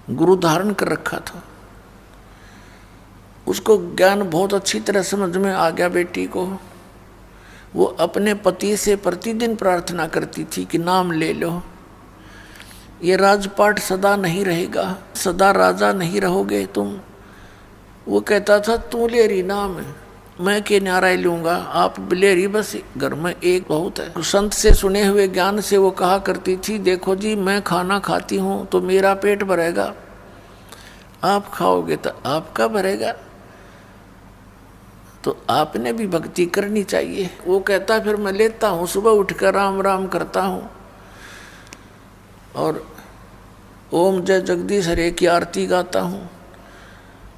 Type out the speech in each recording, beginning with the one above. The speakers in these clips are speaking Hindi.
गुरु धारण कर रखा था। उसको ज्ञान बहुत अच्छी तरह समझ में आ गया बेटी को। वो अपने पति से प्रतिदिन प्रार्थना करती थी कि नाम ले लो, ये राजपाट सदा नहीं रहेगा, सदा राजा नहीं रहोगे तुम। वो कहता था तू लेरी नाम है, मैं के न्यारा लूंगा, आप बिलेरी बस घर में एक बहुत है। संत से सुने हुए ज्ञान से वो कहा करती थी, देखो जी मैं खाना खाती हूँ तो मेरा पेट भरेगा, आप खाओगे तो आपका भरेगा, तो आपने भी भक्ति करनी चाहिए। वो कहता फिर मैं लेता हूँ, सुबह उठकर राम राम करता हूँ और ओम जय जगदीश हरे की आरती गाता हूँ।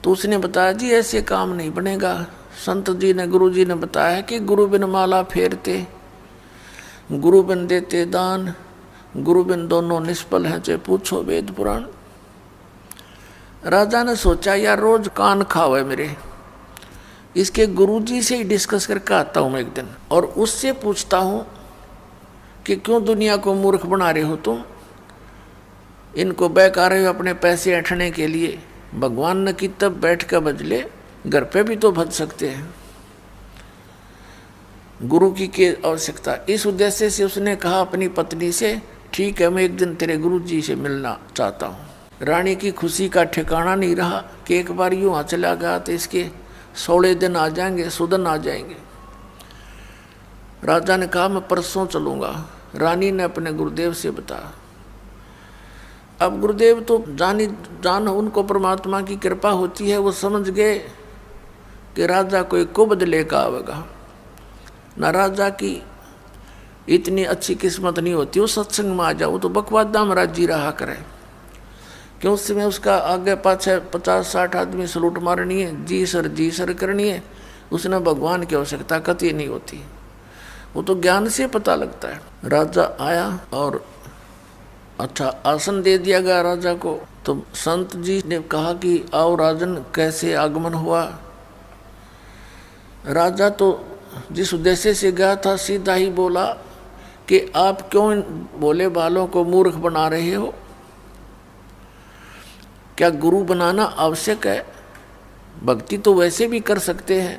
तो उसने बताया जी ऐसे काम नहीं बनेगा। संत जी ने, गुरु जी ने बताया कि गुरु बिन माला फेरते, गुरु बिन देते दान, गुरु बिन दोनों निष्फल हैं, चाहे पूछो वेद पुराण। राजा ने सोचा यार रोज कान खावे मेरे, इसके गुरुजी से ही डिस्कस करके आता हूँ मैं एक दिन, और उससे पूछता हूँ कि क्यों दुनिया को मूर्ख बना रहे हो तुम, इनको बहका रहे हो अपने पैसे ऐंठने के लिए। भगवान ने की तब बैठ कर बजले, घर पे भी तो भज सकते हैं, गुरु की आवश्यकता। इस उद्देश्य से उसने कहा अपनी पत्नी से, ठीक है मैं एक दिन तेरे गुरु जी से मिलना चाहता हूँ। रानी की खुशी का ठिकाना नहीं रहा कि एक बार यूँ आ चला गया तो इसके 16 दिन आ जाएंगे, सुदन आ जाएंगे। राजा ने कहा मैं परसों चलूँगा। रानी ने अपने गुरुदेव से बताया। अब गुरुदेव तो जान उनको परमात्मा की कृपा होती है, वो समझ गए कि राजा कोई कुबद लेकर आवेगा ना, राजा की इतनी अच्छी किस्मत नहीं होती वो सत्संग में आ जाओ तो बकवादा में राजी रहा करे। क्यों उस समय उसका आगे पाछे 50-60 आदमी सलूट मारनी है, जी सर करनी है, उसने भगवान की आवश्यकता कतई नहीं होती, वो तो ज्ञान से पता लगता है। राजा आया और अच्छा आसन दे दिया गया राजा को। तो संत जी ने कहा कि आओ राजन, कैसे आगमन हुआ। राजा तो जिस उद्देश्य से गया था सीधा ही बोला कि आप क्यों इन भोले बालों को मूर्ख बना रहे हो, क्या गुरु बनाना आवश्यक है, भक्ति तो वैसे भी कर सकते हैं,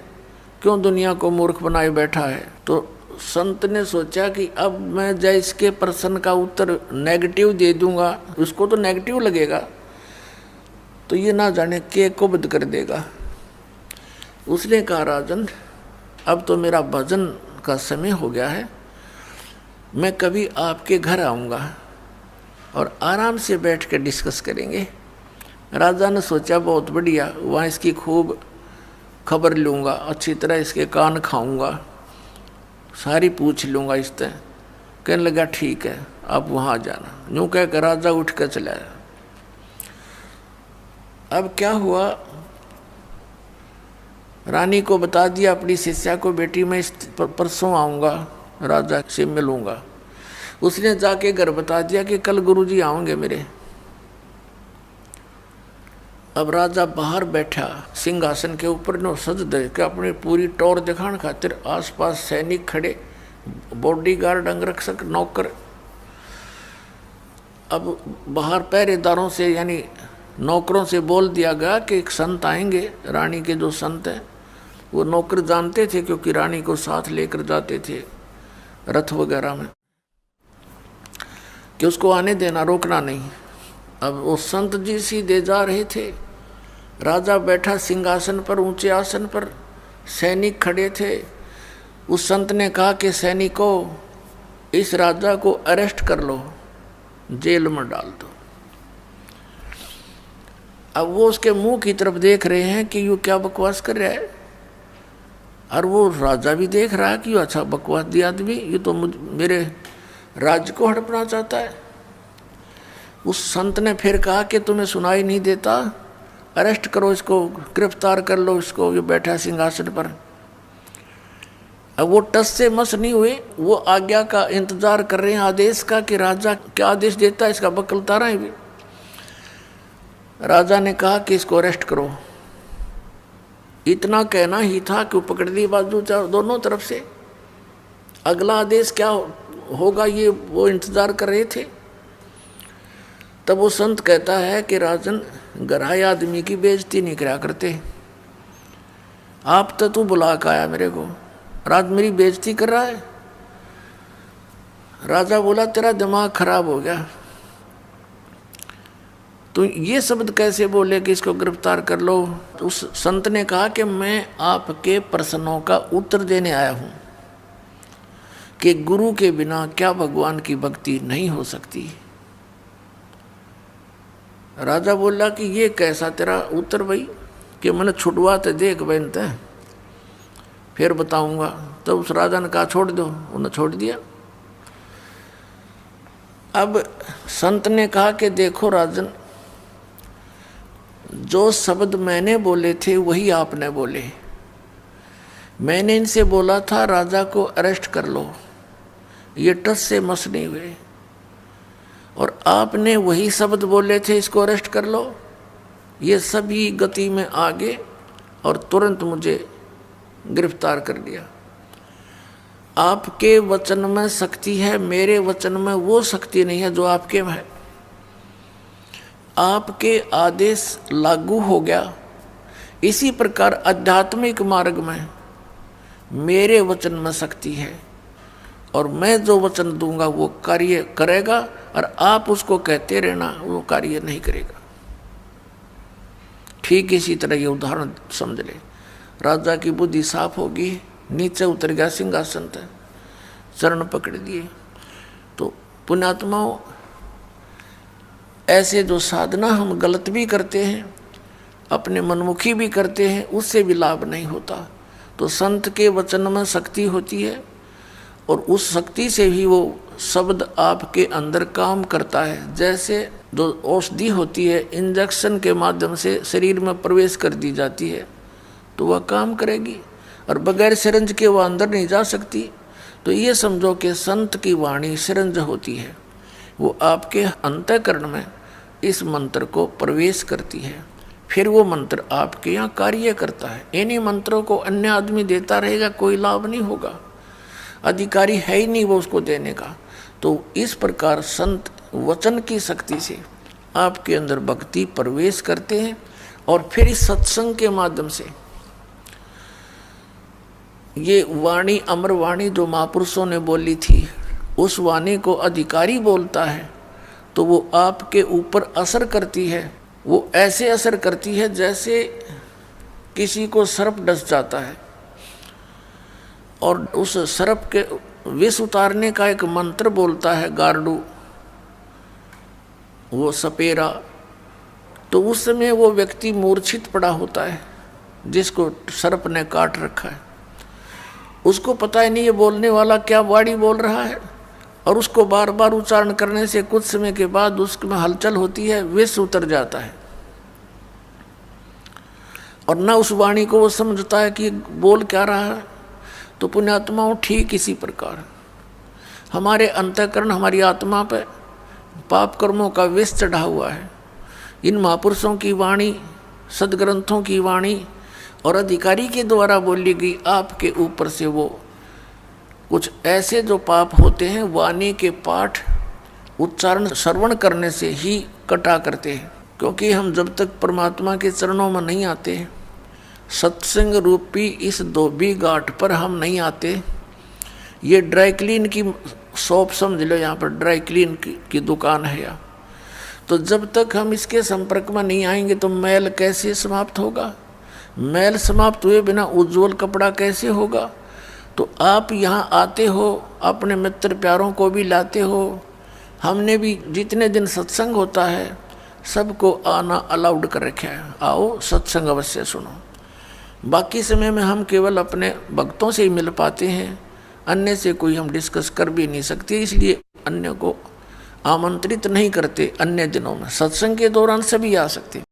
क्यों दुनिया को मूर्ख बनाए बैठा है। तो संत ने सोचा कि अब मैं जय इसके प्रश्न का उत्तर नेगेटिव दे दूंगा, उसको तो नेगेटिव लगेगा, तो ये ना जाने के कुबद कर देगा। उसने कहा राजन अब तो मेरा भजन का समय हो गया है, मैं कभी आपके घर आऊँगा और आराम से बैठ कर डिस्कस करेंगे। राजा ने सोचा बहुत बढ़िया, वहाँ इसकी खूब खबर लूँगा, अच्छी तरह इसके कान खाऊँगा, सारी पूछ लूँगा इससे। कहने लगा ठीक है आप वहाँ जाना। यूँ कह कर राजा उठ कर चला। अब क्या हुआ, रानी को बता दिया अपनी शिष्या को, बेटी मैं परसों आऊँगा, राजा से मिलूँगा। उसने जाके घर बता दिया कि कल गुरुजी आएंगे मेरे। अब राजा बाहर बैठा सिंहासन के ऊपर, नो सज दे के अपनी पूरी टौर दिखाने खातिर आसपास सैनिक खड़े, बॉडीगार्ड अंगरक्षक नौकर। अब बाहर पहरेदारों से यानी नौकरों से बोल दिया गया कि एक संत आएंगे, रानी के जो संत हैं। वो नौकर जानते थे क्योंकि रानी को साथ लेकर जाते थे रथ वगैरह में, कि उसको आने देना, रोकना नहीं। अब वो संत जी सीधे जा रहे थे, राजा बैठा सिंहासन पर, ऊंचे आसन पर, सैनिक खड़े थे। उस संत ने कहा कि सैनिकों इस राजा को अरेस्ट कर लो, जेल में डाल दो। अब वो उसके मुंह की तरफ देख रहे हैं कि यू क्या बकवास कर रहा है, और वो राजा भी देख रहा है कि यू अच्छा बकवास दिया आदमी, ये तो मेरे राज्य को हड़पना चाहता है। उस संत ने फिर कहा कि तुम्हें सुनाई नहीं देता, अरेस्ट करो इसको, गिरफ्तार कर लो इसको, ये बैठा सिंहासन पर। अब वो टस से मस नहीं हुए, वो आज्ञा का इंतजार कर रहे हैं, आदेश का, कि राजा क्या आदेश देता है इसका बकलता रहे भी। राजा ने कहा कि इसको अरेस्ट करो। इतना कहना ही था कि वो पकड़ ली बाजू दोनों तरफ से। अगला आदेश क्या होगा ये वो इंतजार कर रहे थे। तब वो संत कहता है कि राजन, गराए आदमी की बेइज्जती नहीं करा करते। आप तो तू बुला के आया मेरे को, राज मेरी बेइज्जती कर रहा है। राजा बोला तेरा दिमाग खराब हो गया, तो ये शब्द कैसे बोले कि इसको गिरफ्तार कर लो। तो उस संत ने कहा कि मैं आपके प्रश्नों का उत्तर देने आया हूं कि गुरु के बिना क्या भगवान की भक्ति नहीं हो सकती। राजा बोला कि ये कैसा तेरा उत्तर भाई, कि मैंने छुटवा तो देख बहन ते फिर बताऊंगा। तो उस राजा ने कहा छोड़ दो, उन्हें छोड़ दिया। अब संत ने कहा कि देखो राजन, जो शब्द मैंने बोले थे वही आपने बोले। मैंने इनसे बोला था राजा को अरेस्ट कर लो, ये टस से मस नहीं हुए, और आपने वही शब्द बोले थे इसको अरेस्ट कर लो। ये सभी गति में आगे और तुरंत मुझे गिरफ्तार कर लिया। आपके वचन में शक्ति है, मेरे वचन में वो शक्ति नहीं है जो आपके में है। आपके आदेश लागू हो गया। इसी प्रकार आध्यात्मिक मार्ग में मेरे वचन में शक्ति है, और मैं जो वचन दूंगा वो कार्य करेगा, और आप उसको कहते रहना वो कार्य नहीं करेगा। ठीक इसी तरह ये उदाहरण समझ ले। राजा की बुद्धि साफ होगी, नीचे उतर गया सिंहासन तक, चरण पकड़ दिए। तो पुण्यात्माओं, ऐसे जो साधना हम गलत भी करते हैं, अपने मनमुखी भी करते हैं, उससे भी लाभ नहीं होता। तो संत के वचन में शक्ति होती है, और उस शक्ति से ही वो शब्द आपके अंदर काम करता है। जैसे जो औषधि होती है, इंजेक्शन के माध्यम से शरीर में प्रवेश कर दी जाती है तो वह काम करेगी, और बगैर सिरंज के वह अंदर नहीं जा सकती। तो ये समझो कि संत की वाणी सिरंज होती है, वो आपके अंतःकरण में इस मंत्र को प्रवेश करती है, फिर वो मंत्र आपके यहाँ कार्य करता है। इन्हीं मंत्रों को अन्य आदमी देता रहेगा, कोई लाभ नहीं होगा, अधिकारी है ही नहीं वो उसको देने का। तो इस प्रकार संत वचन की शक्ति से आपके अंदर भक्ति प्रवेश करते हैं, और फिर इस सत्संग के माध्यम से ये वाणी, अमर वाणी जो महापुरुषों ने बोली थी, उस वाणी को अधिकारी बोलता है तो वो आपके ऊपर असर करती है। वो ऐसे असर करती है जैसे किसी को सर्प डस जाता है, और उस सर्प के विष उतारने का एक मंत्र बोलता है गारडू, वो सपेरा। तो उस समय वो व्यक्ति मूर्छित पड़ा होता है जिसको सर्प ने काट रखा है। उसको पता ही नहीं ये बोलने वाला क्या वाणी बोल रहा है, और उसको बार बार उच्चारण करने से कुछ समय के बाद उसमें हलचल होती है, विष उतर जाता है, और न उस वाणी को वो समझता है कि बोल क्या रहा है। तो पुण्यात्माओं, ठीक इसी प्रकार हमारे अंतःकरण, हमारी आत्मा पे पाप कर्मों का विष चढ़ा हुआ है। इन महापुरुषों की वाणी, सदग्रंथों की वाणी और अधिकारी के द्वारा बोली गई आपके ऊपर से वो कुछ ऐसे जो पाप होते हैं वाणी के पाठ, उच्चारण, श्रवण करने से ही कटा करते हैं। क्योंकि हम जब तक परमात्मा के चरणों में नहीं आते, सत्संग रूपी इस धोबी घाट पर हम नहीं आते। ये ड्राई क्लीन की शॉप समझ लो, यहाँ पर ड्राई क्लीन की दुकान है यहाँ। तो जब तक हम इसके संपर्क में नहीं आएंगे तो मैल कैसे समाप्त होगा? मैल समाप्त हुए बिना उज्जवल कपड़ा कैसे होगा? तो आप यहाँ आते हो, अपने मित्र प्यारों को भी लाते हो। हमने भी जितने दिन सत्संग होता है सबको आना अलाउड कर रखा है, आओ सत्संग अवश्य सुनो। बाकी समय में हम केवल अपने भक्तों से ही मिल पाते हैं, अन्य से कोई हम डिस्कस कर भी नहीं सकते, इसलिए अन्य को आमंत्रित नहीं करते। अन्य दिनों में सत्संग के दौरान सभी आ सकते।